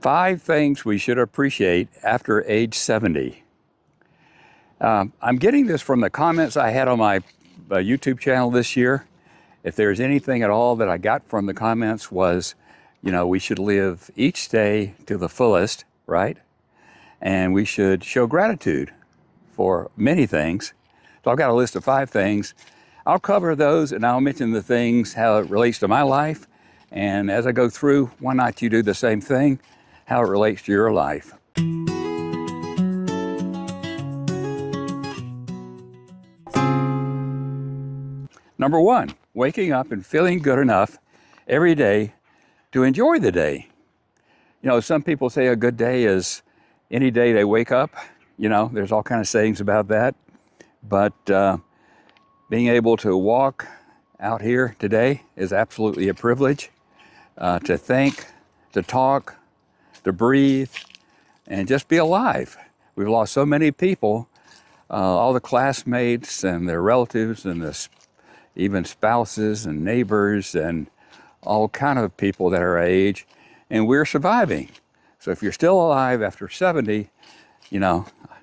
5 things we should appreciate after age 70. I'm getting this from the comments I had on my YouTube channel this year. If there's anything at all that I got from the comments was, we should live each day to the fullest, right? And we should show gratitude for many things. So I've got a list of 5 things. I'll cover those and I'll mention the things, how it relates to my life. And as I go through, why not you do the same thing, how it relates to your life. Number 1, waking up and feeling good enough every day to enjoy the day. Some people say a good day is any day they wake up. There's all kinds of sayings about that. But being able to walk out here today is absolutely a privilege. To think, to talk, to breathe, and just be alive. We've lost so many people, all the classmates and their relatives and even spouses and neighbors and all kind of people that are our age, and we're surviving. So if you're still alive after 70,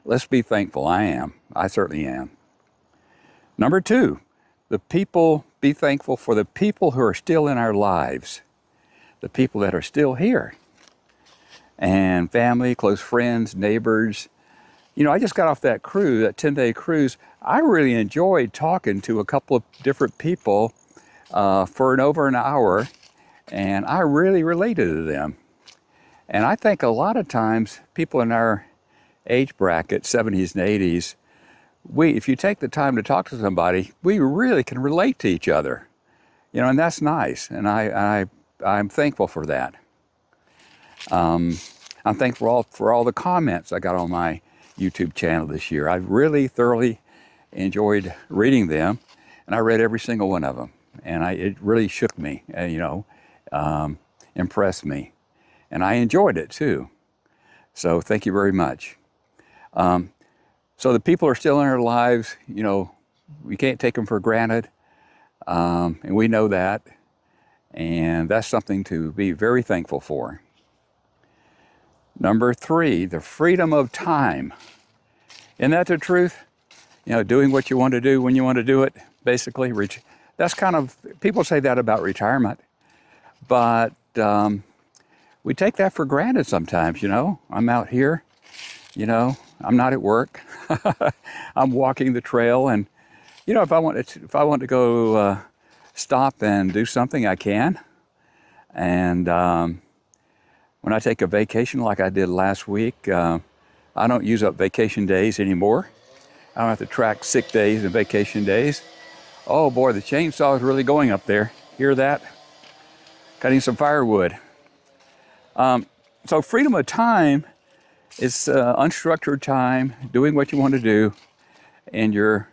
let's be thankful. I certainly am. Number 2, be thankful for the people who are still in our lives, the people that are still here, and family, close friends, neighbors. I just got off that 10-day cruise. I really enjoyed talking to a couple of different people for over an hour, and I really related to them. And I think a lot of times people in our age bracket, 70s and 80s, if you take the time to talk to somebody, we really can relate to each other. And that's nice, and I'm thankful for that. I'm thankful for all the comments I got on my YouTube channel this year. I really thoroughly enjoyed reading them, and I read every single one of them. And it really shook me, impressed me, and I enjoyed it too. So thank you very much. So the people are still in our lives. We can't take them for granted, and we know that. And that's something to be very thankful for. Number 3, the freedom of time. Isn't that the truth? Doing what you want to do when you want to do it, basically. That's people say that about retirement, but we take that for granted sometimes, I'm out here, I'm not at work. I'm walking the trail, and, if I want to go stop and do something, I can. And when I take a vacation like I did last week, I don't use up vacation days anymore. I don't have to track sick days and vacation days. Oh boy, the chainsaw is really going up there. Hear that? Cutting some firewood. So freedom of time is unstructured time, doing what you want to do in your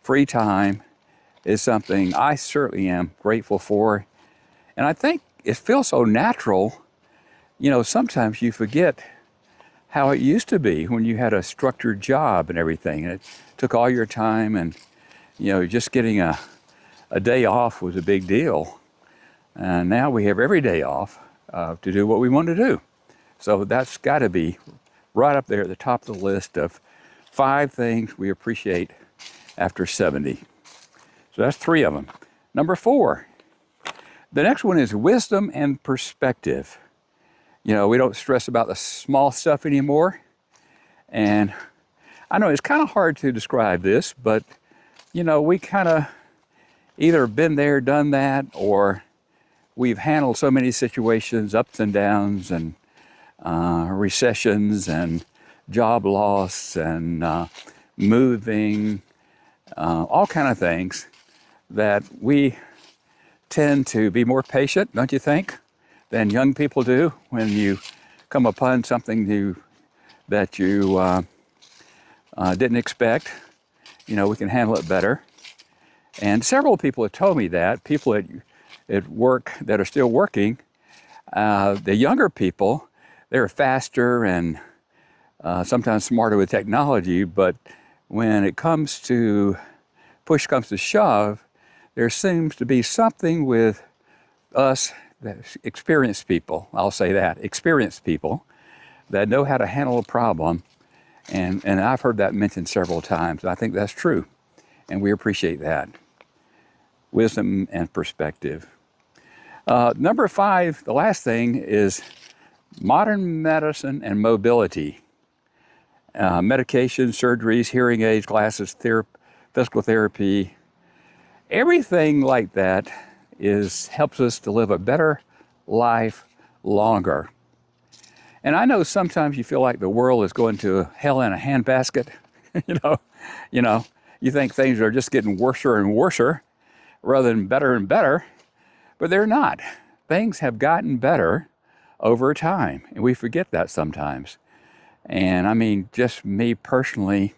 free time is something I certainly am grateful for. And I think it feels so natural. Sometimes you forget how it used to be when you had a structured job and everything. And it took all your time, and, just getting a day off was a big deal. And now we have every day off to do what we want to do. So that's got to be right up there at the top of the list of 5 things we appreciate after 70. So that's 3 of them. Number 4, the next one is wisdom and perspective. We don't stress about the small stuff anymore. And I know it's kind of hard to describe this, but, we kind of either been there, done that, or we've handled so many situations, ups and downs, and recessions, and job loss, and moving, all kind of things, that we tend to be more patient, don't you think, than young people do when you come upon something that you didn't expect. We can handle it better. And several people have told me that, people at work that are still working, the younger people, they're faster and sometimes smarter with technology, but when push comes to shove, there seems to be something with us experienced people, I'll say that, experienced people that know how to handle a problem. And I've heard that mentioned several times. I think that's true. And we appreciate that. Wisdom and perspective. Number 5, the last thing is modern medicine and mobility. Medication, surgeries, hearing aids, glasses, physical therapy, everything like that helps us to live a better life longer. And I know sometimes you feel like the world is going to hell in a handbasket. You think things are just getting worser and worser rather than better and better, but they're not. Things have gotten better over time, and we forget that sometimes. And I mean, just me personally,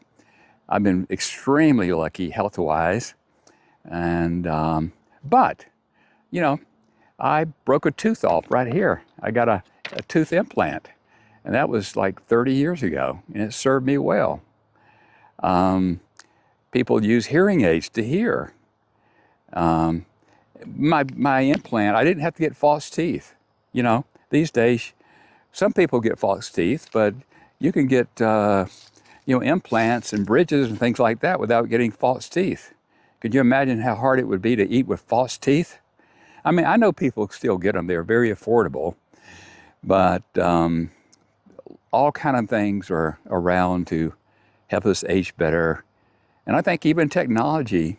I've been extremely lucky health-wise. And, but, I broke a tooth off right here. I got a tooth implant, and that was like 30 years ago, and it served me well. People use hearing aids to hear. My implant, I didn't have to get false teeth. These days, some people get false teeth, but you can get, implants and bridges and things like that without getting false teeth. Could you imagine how hard it would be to eat with false teeth? I mean, I know people still get them. They're very affordable, but all kind of things are around to help us age better. And I think even technology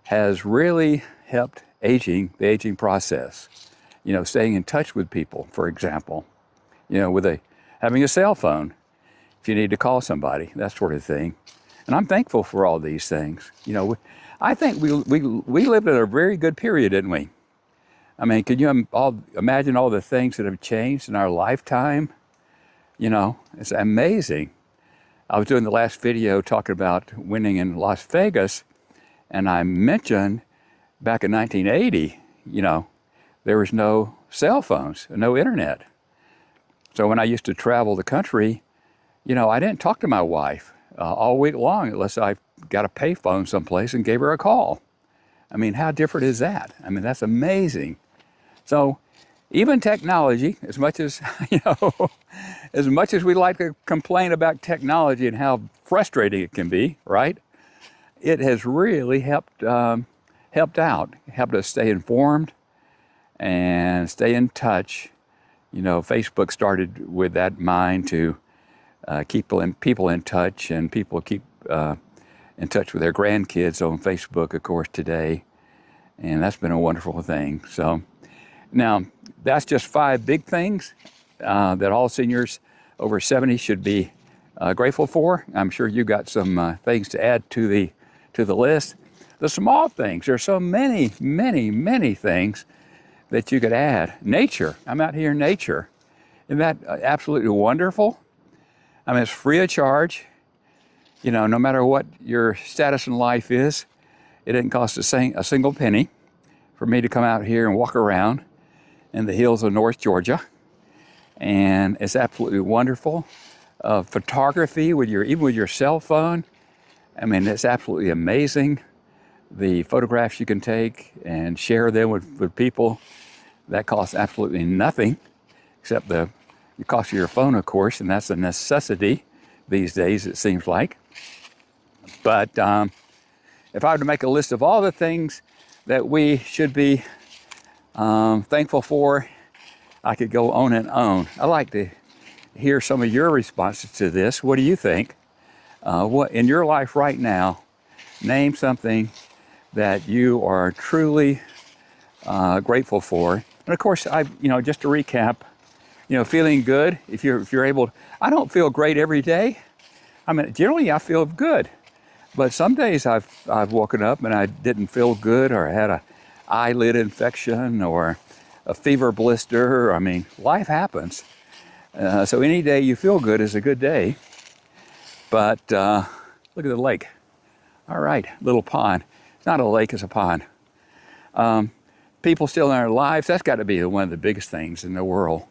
has really helped the aging process. Staying in touch with people, for example, having a cell phone, if you need to call somebody, that sort of thing. And I'm thankful for all these things. I think we lived in a very good period, didn't we? I mean, can you imagine all the things that have changed in our lifetime? It's amazing. I was doing the last video talking about winning in Las Vegas, and I mentioned back in 1980, there was no cell phones, no internet. So when I used to travel the country, I didn't talk to my wife all week long unless I got a payphone someplace and gave her a call. I mean, how different is that? I mean, that's amazing. So even technology, as much as, as much as we like to complain about technology and how frustrating it can be, right? It has really helped us stay informed and stay in touch. Facebook started with that mind to keep people in touch, and people keep in touch with their grandkids on Facebook, of course, today. And that's been a wonderful thing. So now, that's just 5 big things that all seniors over 70 should be grateful for. I'm sure you got some things to add to the list. The small things, there's so many, many, many things that you could add. Nature, I'm out here in nature. Isn't that absolutely wonderful? I mean, it's free of charge. No matter what your status in life is, it didn't cost a single penny for me to come out here and walk around in the hills of North Georgia. And it's absolutely wonderful. Photography, even with your cell phone, I mean, it's absolutely amazing. The photographs you can take and share them with people, that costs absolutely nothing, except the cost of your phone, of course, and that's a necessity these days, it seems like. But if I were to make a list of all the things that we should be thankful for, I could go on and on. I'd like to hear some of your responses to this. What do you think? What in your life right now, name something that you are truly grateful for. And of course, just to recap, feeling good. If you're able, I don't feel great every day. I mean, generally I feel good, but some days I've woken up and I didn't feel good, or I had a eyelid infection or a fever blister. I mean, life happens. So any day you feel good is a good day. But look at the lake. All right, little pond. It's not a lake, it's a pond. People still in our lives, that's got to be one of the biggest things in the world.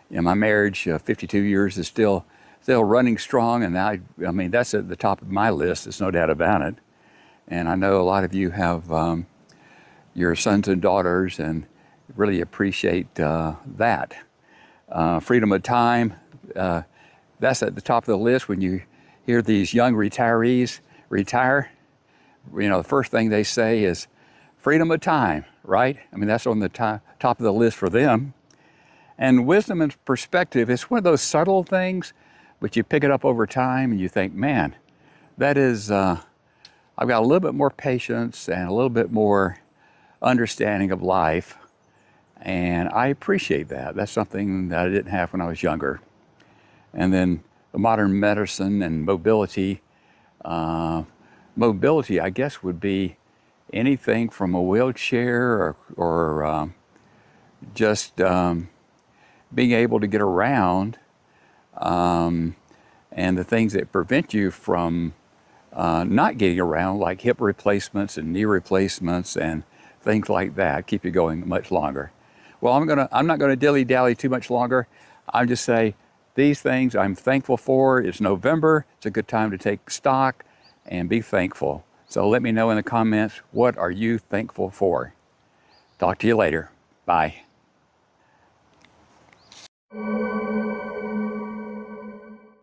My marriage, 52 years, is still running strong, and I mean, that's at the top of my list, there's no doubt about it. And I know a lot of you have your sons and daughters and really appreciate that. Freedom of time, that's at the top of the list when you hear these young retirees retire. You know, the first thing they say is freedom of time, right? I mean, that's on the top of the list for them. And wisdom and perspective is one of those subtle things, but you pick it up over time and you think, man, that is, I've got a little bit more patience and a little bit more understanding of life. And I appreciate that. That's something that I didn't have when I was younger. And then the modern medicine and mobility. Mobility, I guess, would be anything from a wheelchair or just being able to get around, and the things that prevent you from not getting around, like hip replacements and knee replacements and things like that, keep you going much longer. Well, I'm not gonna dilly-dally too much longer. I'll just say these things I'm thankful for. It's November. It's a good time to take stock and be thankful. So let me know in the comments, what are you thankful for? Talk to you later. Bye.